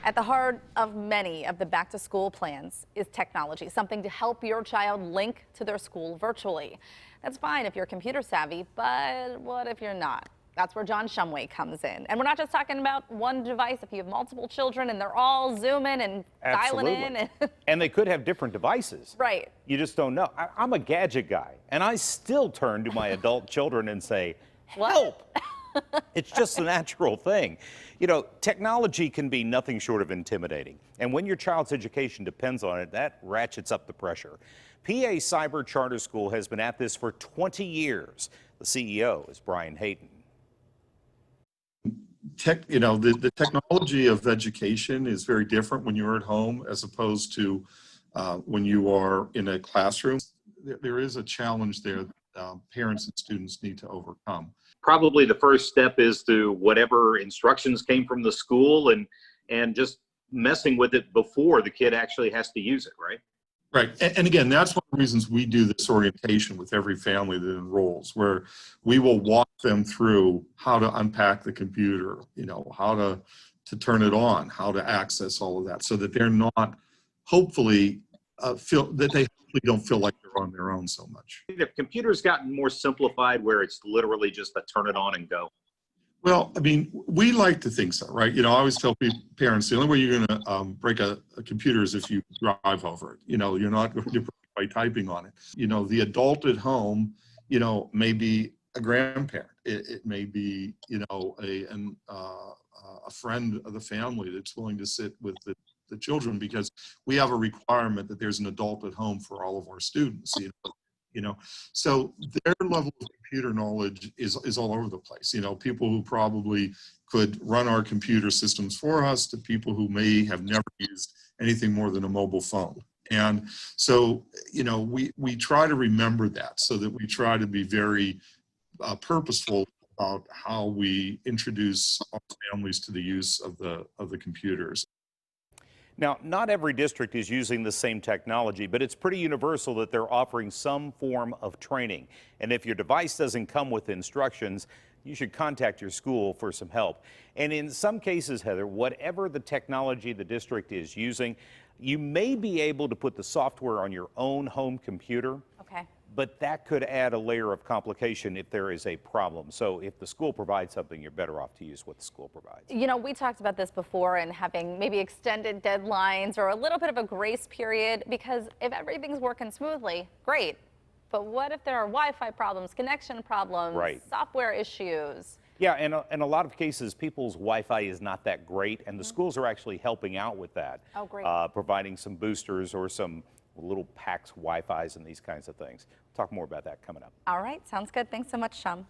At the heart of many of the back-to-school plans is technology, something to help your child link to their school virtually. That's fine if you're computer savvy, but what if you're not? That's where John Shumway comes in. And we're not just talking about one device. If you have multiple children and they're all zooming and dialing in. And they could have different devices. Right. You just don't know. I'm a gadget guy, and I still turn to my adult children and say, help. It's just a natural thing. You know, technology can be nothing short of intimidating. And when your child's education depends on it, that ratchets up the pressure. PA Cyber Charter School has been at this for 20 years. The CEO is Brian Hayden. The technology of education is very different when you're at home as opposed to when you are in a classroom. There is a challenge there that parents and students need to overcome. Probably the first step is to whatever instructions came from the school and just messing with it before the kid actually has to use it, right? Right. And again, that's one of the reasons we do this orientation with every family that enrolls, where we will walk them through how to unpack the computer, how to turn it on, how to access all of that, so that they're not hopefully they don't feel like they're on their own so much. The computer's gotten more simplified where it's literally just a turn it on and go. Well, I mean, we like to think so, right? I always tell parents, the only way you're going to break a computer is if you drive over it. You're not going to break by typing on it. The adult at home, may be a grandparent. It may be, a friend of the family that's willing to sit with the children, because we have a requirement that there's an adult at home for all of our students. So their level of computer knowledge is all over the place. People who probably could run our computer systems for us to people who may have never used anything more than a mobile phone. And so, we try to remember that, so that we try to be very purposeful about how we introduce our families to the use of the computers. Now, not every district is using the same technology, but it's pretty universal that they're offering some form of training. And if your device doesn't come with instructions, you should contact your school for some help. And in some cases, Heather, whatever the technology the district is using, you may be able to put the software on your own home computer. Okay. But that could add a layer of complication if there is a problem. So if the school provides something, you're better off to use what the school provides. We talked about this before, and having maybe extended deadlines or a little bit of a grace period, because if everything's working smoothly, great. But what if there are Wi-Fi problems, connection problems, right, software issues? Yeah, and in a lot of cases, people's Wi-Fi is not that great, and the schools are actually helping out with that. Oh, great. Providing some boosters or some little PAX Wi-Fis and these kinds of things. We'll talk more about that coming up. All right, sounds good. Thanks so much, Shum.